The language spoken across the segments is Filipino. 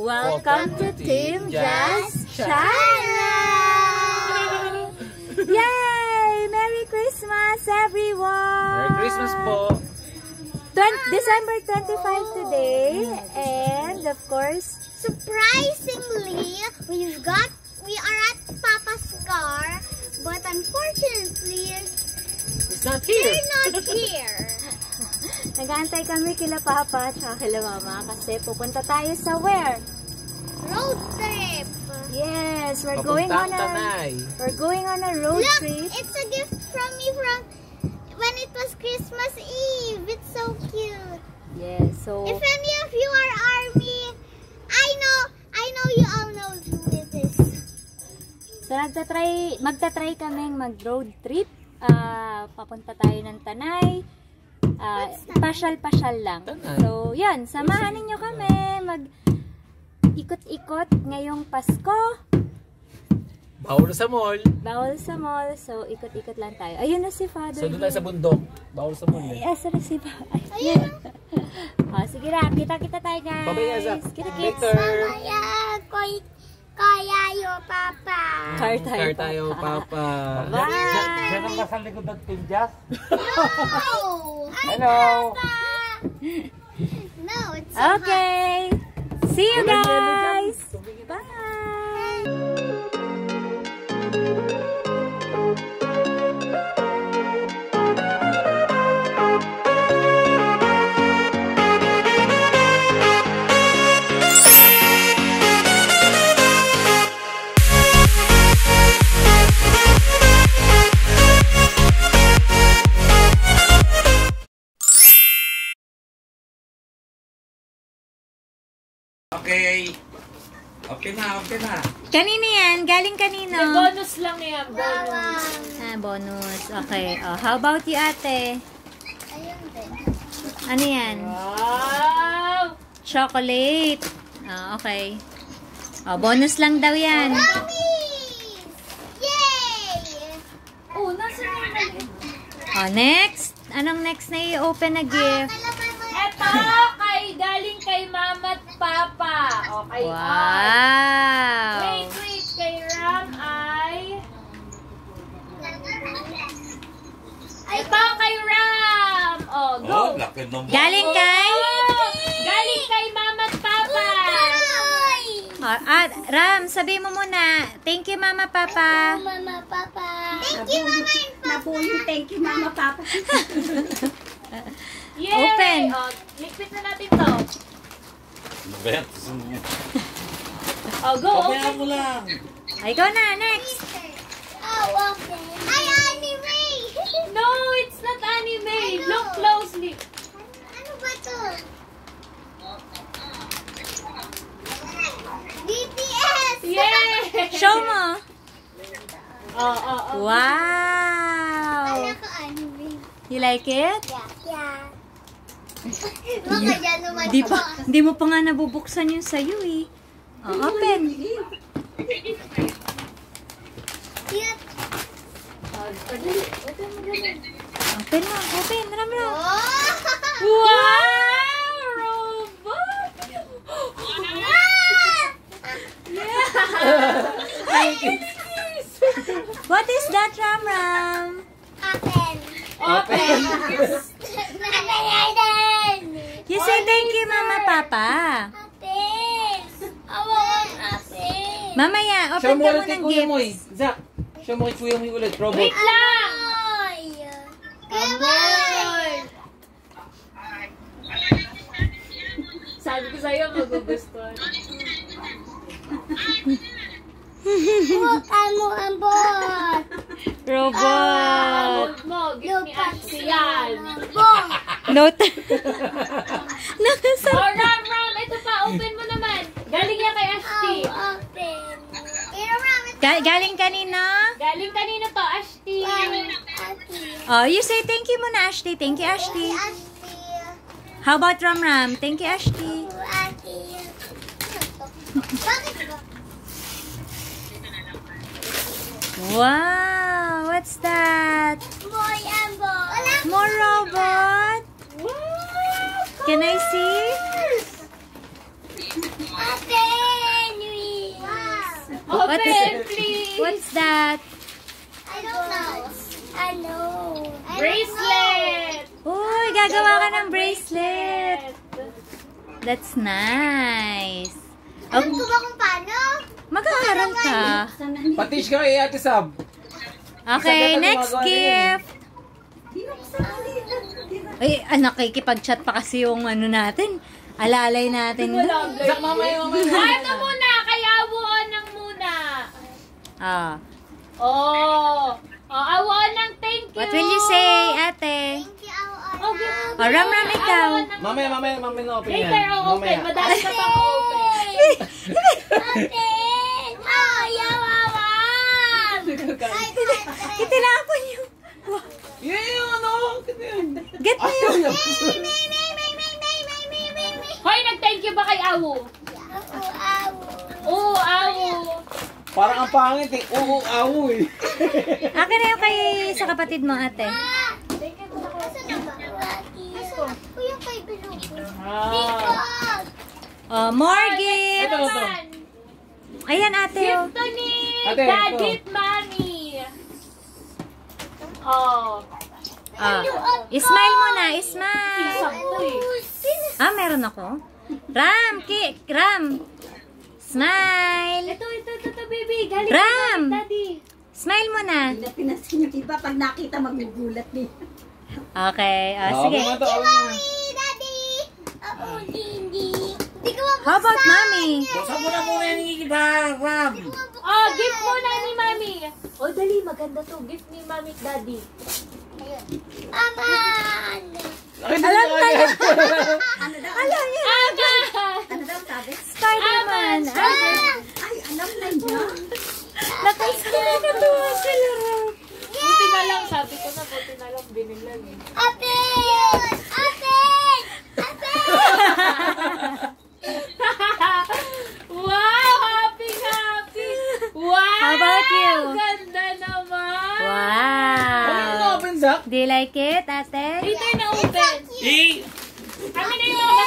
Welcome to Team Jazz China! Yay! Merry Christmas, everyone! Merry Christmas po! December 25 today, and of course, surprisingly, we are at Papa's car, but unfortunately, It's not here! they're not here. nag-aantay kami kila Papa at kila Mama kasi pupunta tayo sa where? Road trip. Yes, we're going on a road Look, trip. it's a gift from me from when it was Christmas Eve. It's so cute. Yes, so If any of you are army, I know you all know who it is. So magta-try kaming mag-road trip. Papunta tayo ng Tanay. Pasyal-pasyal lang. Tanay. So, yan. Samahan ninyo kami mag-ikot-ikot ngayong Pasko. Bawal sa mall. Bawal sa mall. So, ikot-ikot lang tayo. Ayun na si Father. So, doon tayo sa bundok. Bawal sa mall eh. Asa na si Father. Ayun. Sige na. Kita-kita tayo, guys. Bye-bye, Asa. Kita-kits. Later. Kaya yo, Papa. Car Car tayo, Papa. Bye! Diyan ang nasa likod ng Team Jazz? No. Hello! No, it's Okay. See you guys. Bye. Okay. Okay na. Kanino yan? Galing kanino? Bonus lang yan, bonus. Bonus. Okay. How about you, ate? Ayun din. Ano yan? Wow! Chocolate. Okay. Bonus lang daw yan. Gummies! Yay! Oh, nasa naman. Next. Anong next na i-open na gift? Eto, galing kay Mama at Papa. Okay. Wow. Wait. Kay Ram ay... Ito kay Ram. Go. Laki ng Galing kay? Galing kay Mama at Papa. Ram, sabi mo muna. Thank you, Mama, Papa. Mama, Papa. Thank you, Mama and Papa. Thank you, Mama, Papa. Yay! Open. Ligpit na natin to. Go. Pabayaan mo lang. Ikaw na, next. Oh, okay. Ay, anime! No, it's not anime. Look closely. Ano ba to? BTS! Yay! Show mo. Wow. Kala ko anime. You like it? Yeah. Baka dyan naman Di mo pa nga nabubuksan yung sayo eh. Open. Cute. Open mo. Open. Ram. Wow! Robot! What is that, Ram? Open. You say thank you, Mama, Papa. Mamaya, Show open mo ka mo ulit kay ng Kuya mo gifts. Zach, show mo kay Kuya mo ulit. Robot. Wait lang! Sabi ko sa'yo, magugustuhan. Bukan mo ang bot. Robot. Mo, give me Ashley yan. Bot. Note. Nakasa. Ram, ito pa, open mo naman. Galing yan kay Ashley. Open. Galing kanina? Galing kanino to, Ashley? You say thank you muna, Ashley. Thank you, Ashley. How about Ram? Thank you, Ashley. Bakit ba? Wow, what's that? More robot? Can I see? Open, Luis. Wow. Open, please. What's that? I don't know. I know. Bracelet. Uy, gagawa ka ng bracelet. That's nice. Alam ko ba kung paano? Mag-aaral ka. Patish ka kay Ate Sab. Okay, Sabi pa next gumagawa din gift. Ay, nakikipag-chat pa kasi yung ano natin. Alalay natin. Zak, mamaya. Ano muna? Kaya awoon ng muna. Ah. Oh, awoon ng thank you. What will you say, ate? Thank you, Awan. Okay. Oh, Ram ikaw. Mamaya na open yan. Later, open. Mamaya. Madami ka pang open. Open! Ayaw, Awan! Itinapon yung... Yan yung ano. Get mo yun. Hoy, nag-thank you ba kay Awo? Oo, Awo. Parang ang pangit eh. Oo, awo eh. Akin na yung kay sa kapatid mo, ate. Yung kay Bilugo. Oh, more gift. Ito. Ayan, ate. Oh. Gift to ni Ate, Daddy ito. at Mommy. Oh. Smile mo na. Smile. Sakto eh. Ah, meron ako. Ram. Smile. Ito, baby. Galing Ram. kay Daddy. Smile mo na. Pinasin yung iba pag nakita magugulat din. Okay. Sige. Daddy! Hindi. Hindi ko How about mommy? Buksan mo na muna yung Ram. Oh, gift muna ni Mommy. Oh, dali. Maganda to. Gift ni Mommy at Daddy. Aman! Alam ka na. Ano daw? Alam niya. Aga! Ano daw sabi? Spider-Man. Ay, alam na niya. Nakatuwa sila, Ram. Buti na lang. Sabi ko na, buti na lang binilan eh. Open! Open! Wow! Happy! Wow! How about you? Ganda naman! Wow. Open, Zak. Do you like it, ate? Later na open. Kami na yung mga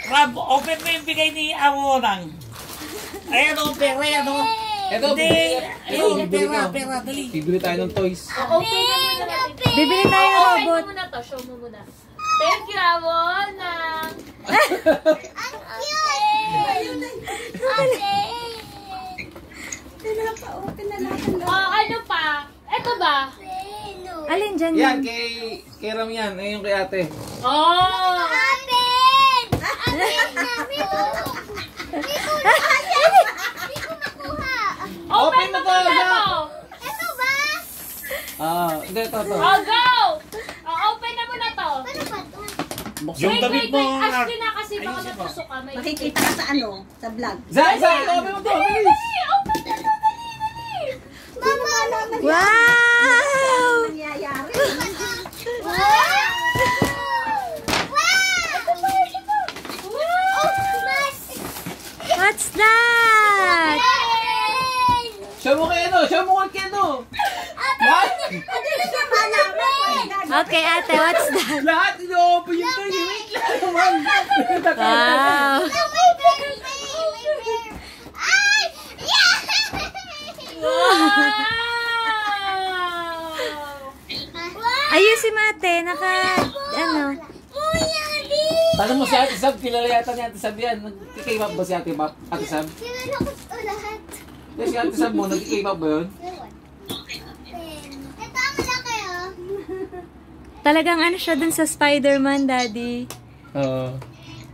Ram, open mo yung bigay ni Aworang. Ayan o, pera yan o. Ito, Pera, dali. bibili tayo ng toys. open na muna natin. Bibili tayo ng Open robot. mo muna to. Show mo muna. Thank you, Awonang. Pinapa-open na natin lang. Oh, ano pa? Ito ba? Alin dyan Yan, yan? kay Ram yan. Ayun kay ate. Oh! Open mo muna to. Hindi, ito. Oh, go! Oh, open na muna to. Yung damit mo. Ashley na kasi baka matusok ka. May Makikita ka sa ano? Sa vlog. Zak, open mo to. Bilis. open na to. Dali. Mama, alam na niya. Wow! Nangyayari. What's that? Show mo kay ano. Lahat. Okay, ate, what's that? Lahat ino-open yung toys. Wait lang naman. Wow. Ayun si Mate, ano? Tanong mo si Ate Sab, kilala yata ni Ate Sab yan. Nagkikibab ba si Ate Sab? Sinala ko ito lahat. Yes, si Ate Sab mo, nagkikibab ba yun? Ito ang malaki oh. Talagang ano siya dun sa Spider-Man, Daddy. Oo.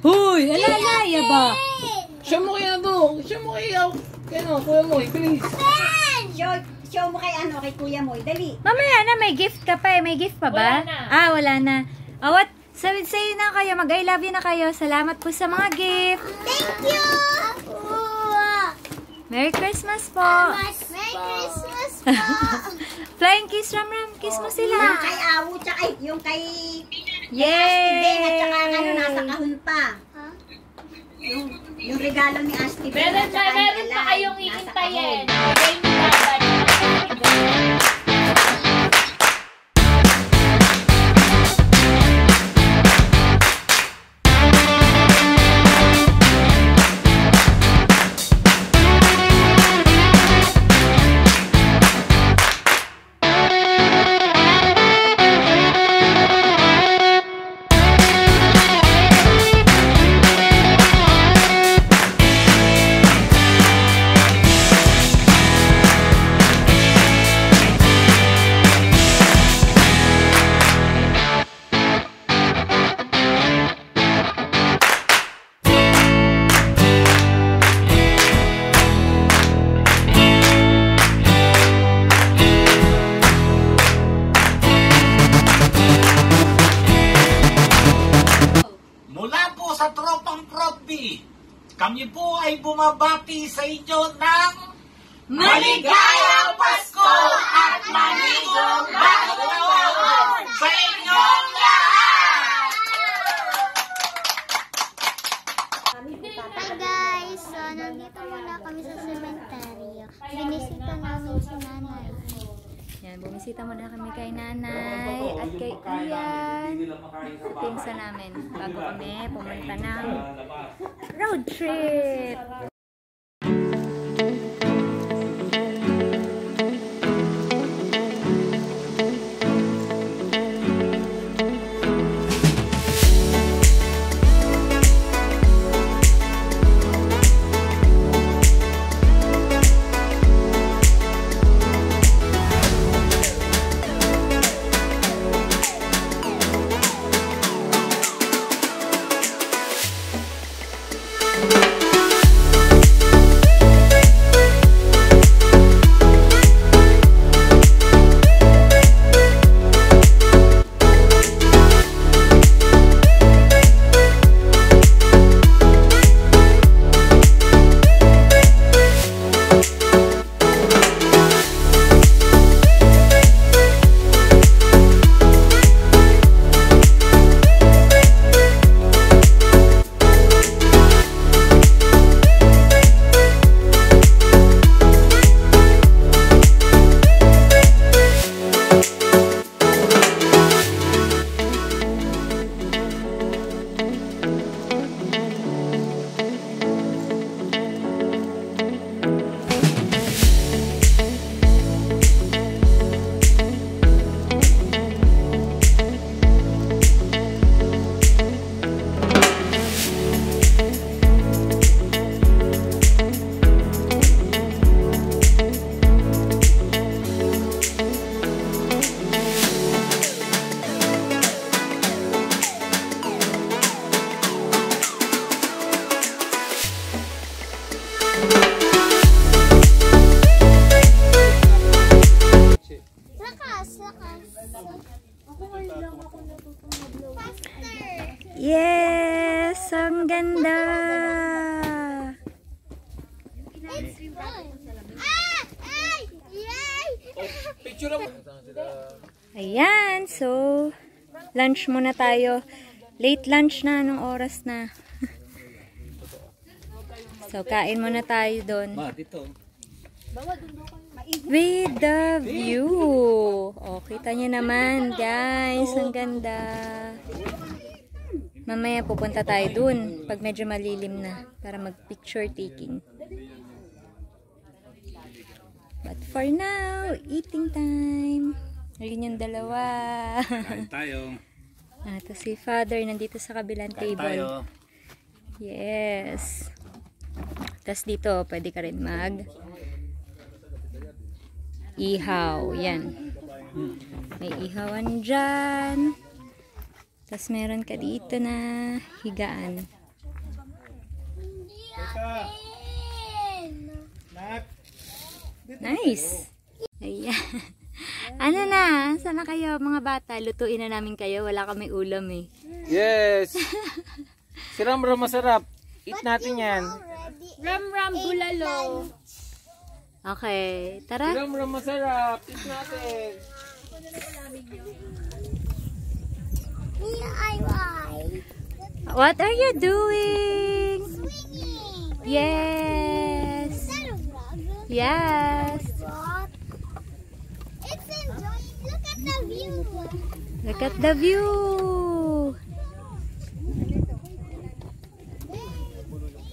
Huy! Alalaya ba? Show mo kay ano. Kuya mo, please. Show mo kay ano, kay kuya mo. Dali. Mamaya na, may gift ka pa eh. May gift pa ba? Wala na. Ah, wala na. Oh, what? Say na kayo. Mag-I love you na kayo. Salamat po sa mga gift. Thank you! Merry Christmas po. Merry Christmas po! Flying kiss, Ram. Kiss mo Yung sila. kay Awu, tsaka yung kay Yay! Ben, at tsaka ano, nasa kahon pa. Huh? Yung regalo ni Asti Ben, Meron at tsaka ni pa Alay, kayong nasa iintayin. kahon. Thank you, Daddy. Kami po ay bumabati sa inyo ng Maligayang Pasko at Manigong Bagong Taon sa inyong lahat! Hi guys! So, nandito muna kami sa sementeryo. Binisita namin si nanay. Yan, bumisita muna kami kay nanay at kay Ian. Pinsa namin bago kami pumunta ng road trip. Yes! Ang ganda! It's fun! Ah! Ay! Yay! Ayan, so lunch muna tayo. Late lunch na, anong oras na? So kain muna tayo doon. Dito. With the view. Oh, kita nyo naman, guys. Ang ganda. Mamaya pupunta tayo dun pag medyo malilim na para mag-picture taking. But for now, eating time. Ayun yung dalawa. Kain tayo. Ito si Father nandito sa kabilang Kain table. tayo. Yes. Tapos dito, pwede ka rin mag ihaw. Yan. May ihawan dyan. Tapos meron ka dito na higaan. Nice! Ayan. Ano na? Saan na kayo mga bata? Lutuin na namin kayo. Wala kami ulam eh. Yes! Si Ram masarap. Eat natin yan. Ram bulalo. Okay. Si Tara. Ram masarap. Eat natin. What are you doing? Swinging! Yes! Is that a vlog? Yes! What? It's enjoying. Look at the view. Look at the view!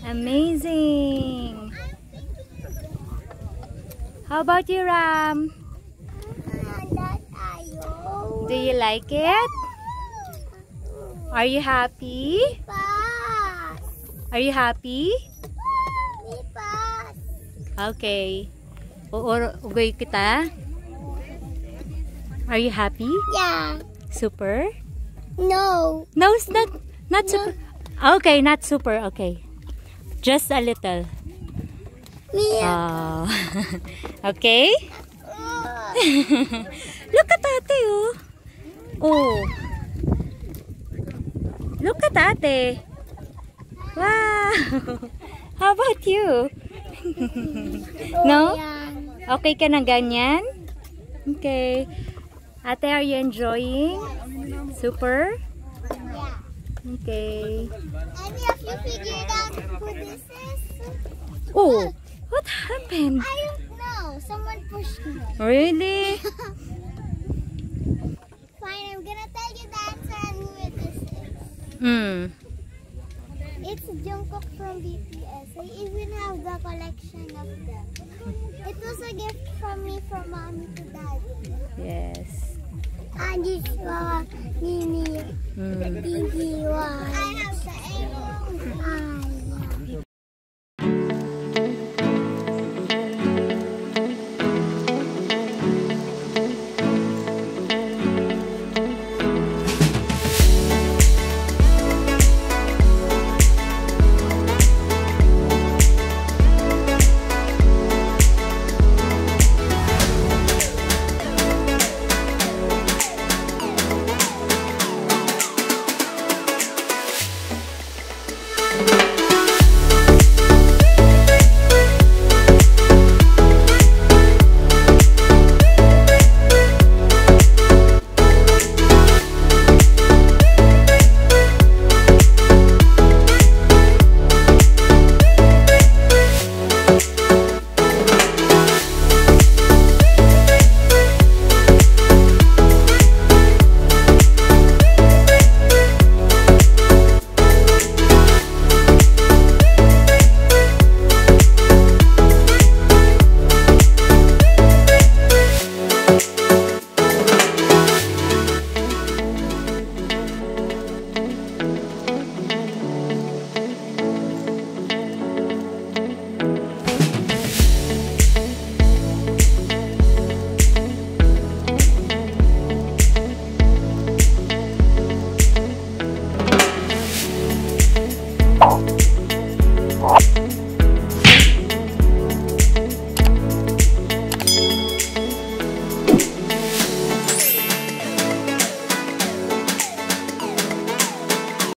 Amazing! How about you, Ram? Do you like it? Are you happy? Pass. Are you happy? Pass. Okay. Ugoy kita. Are you happy? Yeah. Super? No. No, it's not super. Okay, not super. Okay. Just a little. Yeah. Okay? Look at ate, oh. Oh. Look at ate. Wow! How about you? No? Okay ka na ganyan? Okay. Ate, are you enjoying? Super? Yeah. Okay. Any of you figured out who this is? Oh, what happened? I don't know. Someone pushed me. Really? Fine, I'm gonna tell you the answer and who it is. It's Jungkook from BTS. I even have the collection of them. It was a gift from me from mommy to daddy. Yes. And this Mimi. I